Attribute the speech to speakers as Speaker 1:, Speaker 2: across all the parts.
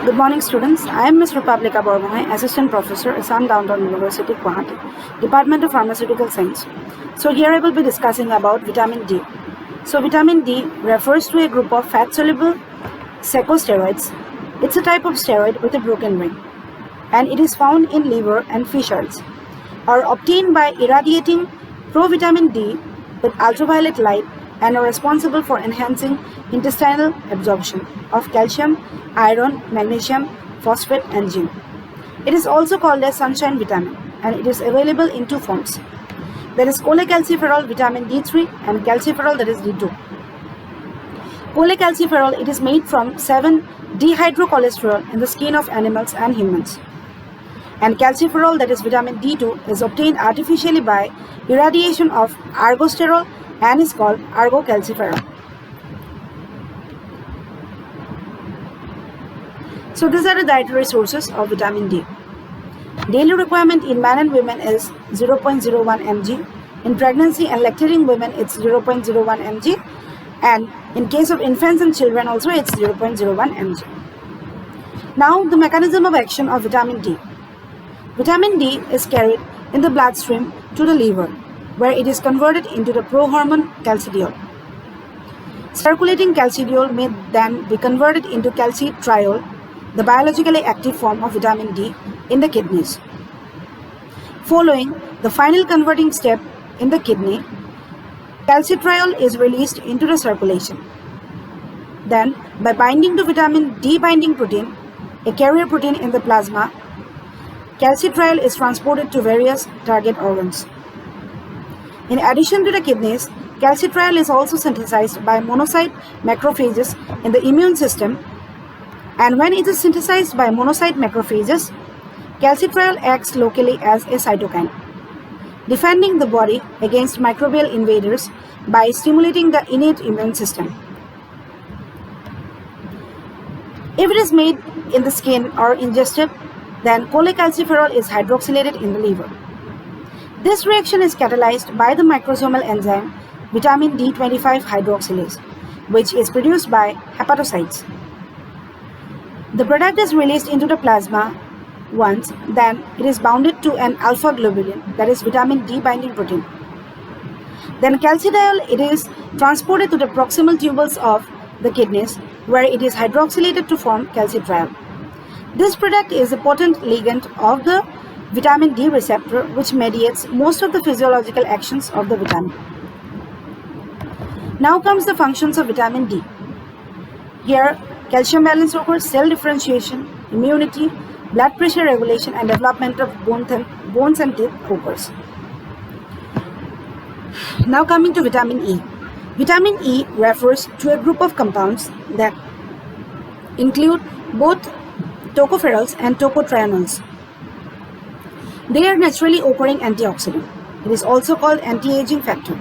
Speaker 1: Good morning, students. I am Ms. Republica Borgohain, Assistant Professor, Assam Downtown University, Guwahati, Department of Pharmaceutical Science. So here I will be discussing about vitamin D. So vitamin D refers to a group of fat-soluble corticosteroids. It's a type of steroid with a broken ring, and it is found in liver and fish oils, are obtained by irradiating provitamin D with ultraviolet light and are responsible for enhancing intestinal absorption of calcium, iron, magnesium, phosphate, and zinc. It is also called as sunshine vitamin, and it is available in two forms. There is cholecalciferol vitamin D3 and calciferol, that is D2. Cholecalciferol, it is made from 7-dehydrocholesterol in the skin of animals and humans. And calciferol, that is vitamin D2, is obtained artificially by irradiation of ergosterol and is called ergocalciferol. So these are the dietary sources of vitamin D. Daily requirement in men and women is 0.01 mg. In pregnancy and lactating women, it's 0.01 mg. And in case of infants and children also, it's 0.01 mg. Now the mechanism of action of vitamin D. Vitamin D is carried in the bloodstream to the liver, where it is converted into the prohormone calcidiol. Circulating calcidiol may then be converted into calcitriol, the biologically active form of vitamin D, in the kidneys. Following the final converting step in the kidney, calcitriol is released into the circulation. Then, by binding to vitamin D binding protein, a carrier protein in the plasma, calcitriol is transported to various target organs. In addition to the kidneys, calcitriol is also synthesized by monocyte macrophages in the immune system, and when it is synthesized by monocyte macrophages, calcitriol acts locally as a cytokine, defending the body against microbial invaders by stimulating the innate immune system. If it is made in the skin or ingested, then cholecalciferol is hydroxylated in the liver. This reaction is catalyzed by the microsomal enzyme vitamin D25 hydroxylase, which is produced by hepatocytes. The product is released into the plasma once, then it is bounded to an alpha globulin, that is vitamin D binding protein. Then calcidiol, it is transported to the proximal tubules of the kidneys, where it is hydroxylated to form calcitriol. This product is a potent ligand of the vitamin D receptor, which mediates most of the physiological actions of the vitamin. Now comes the functions of vitamin D. Here, calcium balance occurs, cell differentiation, immunity, blood pressure regulation, and development of bones and teeth occurs. Now coming to vitamin E. Vitamin E refers to a group of compounds that include both tocopherols and tocotrienols. They are naturally occurring antioxidant. It is also called anti-aging factor.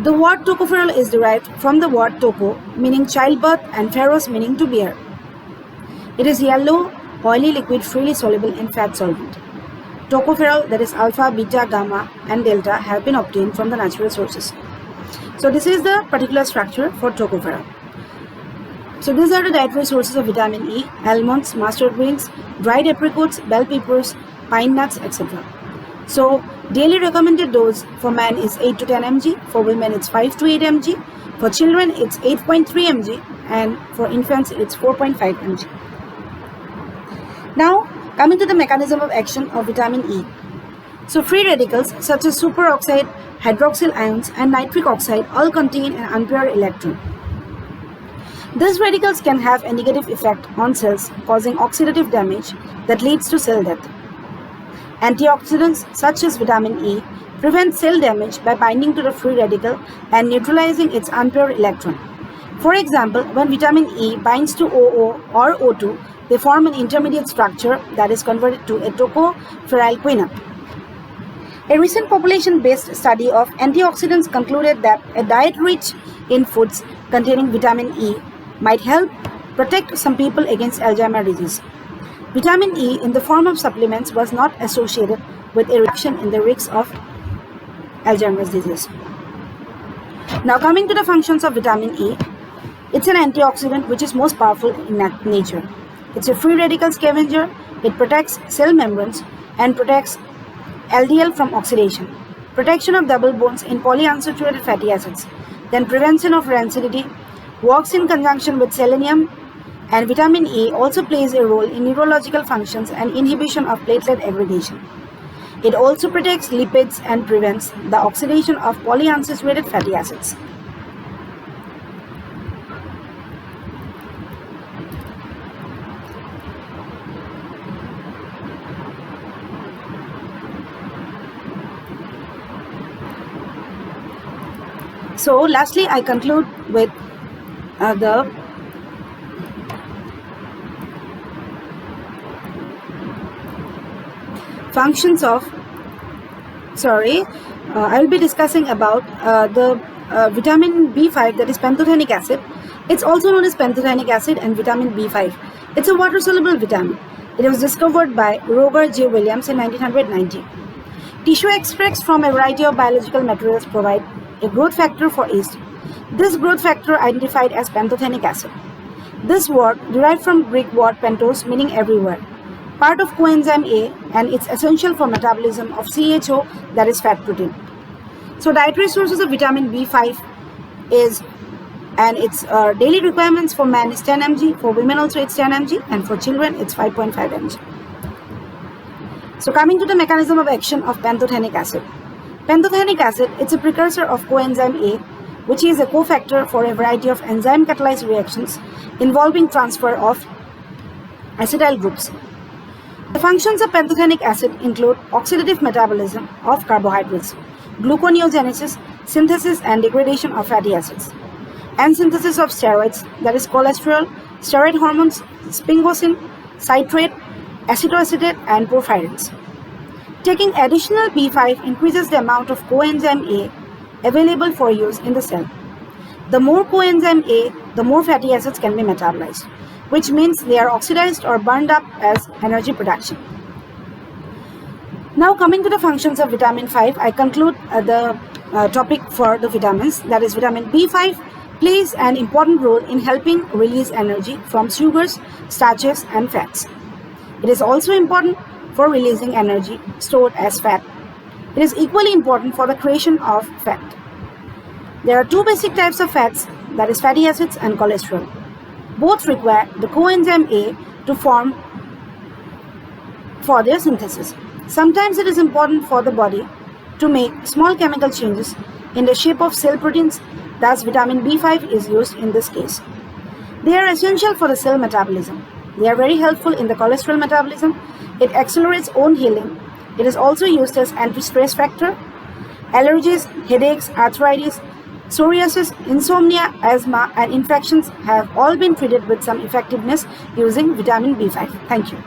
Speaker 1: The word tocopherol is derived from the word toco, meaning childbirth, and pheros, meaning to bear. It is yellow, oily liquid freely soluble in fat solvent. Tocopherol, that is alpha, beta, gamma, and delta, have been obtained from the natural sources. So this is the particular structure for tocopherol. So these are the dietary sources of vitamin E: almonds, mustard greens, dried apricots, bell peppers, pine nuts, etc. So daily recommended dose for men is 8 to 10 mg, for women it's 5 to 8 mg, for children it's 8.3 mg, and for infants it's 4.5 mg. Now coming to the mechanism of action of vitamin E. So free radicals such as superoxide, hydroxyl ions, and nitric oxide all contain an unpaired electron. These radicals can have a negative effect on cells, causing oxidative damage that leads to cell death. Antioxidants such as vitamin E prevent cell damage by binding to the free radical and neutralizing its unpaired electron. For example, when vitamin E binds to OO or O2, they form an intermediate structure that is converted to a tocopheryl cleanup. A recent population-based study of antioxidants concluded that a diet rich in foods containing vitamin E might help protect some people against Alzheimer's disease. Vitamin E in the form of supplements was not associated with a reduction in the risk of Alzheimer's disease. Now coming to the functions of vitamin E, it's an antioxidant which is most powerful in nature. It's a free radical scavenger. It protects cell membranes and protects LDL from oxidation. Protection of double bonds in polyunsaturated fatty acids. Then prevention of rancidity. Works in conjunction with selenium, and vitamin E also plays a role in neurological functions and inhibition of platelet aggregation. It also protects lipids and prevents the oxidation of polyunsaturated fatty acids. So lastly, I conclude with the functions of, I will be discussing about the vitamin B5, that is pantothenic acid. It's also known as pantothenic acid and vitamin B5. It's a water-soluble vitamin. It was discovered by Roger J. Williams in 1990. Tissue extracts from a variety of biological materials provide a growth factor for yeast. This growth factor identified as pantothenic acid. This word derived from Greek word pentos, meaning everywhere. Part of coenzyme A, and it's essential for metabolism of CHO, that is fat protein. So dietary sources of vitamin B5 is, and its daily requirements for men is 10 mg, for women also it's 10 mg, and for children it's 5.5 mg. So coming to the mechanism of action of pantothenic acid. Pantothenic acid, it's a precursor of coenzyme A, which is a cofactor for a variety of enzyme catalyzed reactions involving transfer of acetyl groups. The functions of pantothenic acid include oxidative metabolism of carbohydrates, gluconeogenesis, synthesis and degradation of fatty acids, and synthesis of steroids, that is cholesterol, steroid hormones, sphingosine, citrate, acetoacetate, and porphyrins. Taking additional B5 increases the amount of coenzyme A available for use in the cell. The more coenzyme A, the more fatty acids can be metabolized, which means they are oxidized or burned up as energy production. Now coming to the functions of vitamin 5, I conclude the topic for the vitamins, that is vitamin B5 plays an important role in helping release energy from sugars, starches and fats. It is also important for releasing energy stored as fat. It is equally important for the creation of fat. There are two basic types of fats, that is fatty acids and cholesterol. Both require the coenzyme A to form for their synthesis. Sometimes it is important for the body to make small chemical changes in the shape of cell proteins, thus vitamin B5 is used in this case. They are essential for the cell metabolism. They are very helpful in the cholesterol metabolism. It accelerates own healing. It is also used as anti-stress factor. Allergies, headaches, arthritis, psoriasis, insomnia, asthma and infections have all been treated with some effectiveness using vitamin B5. Thank you.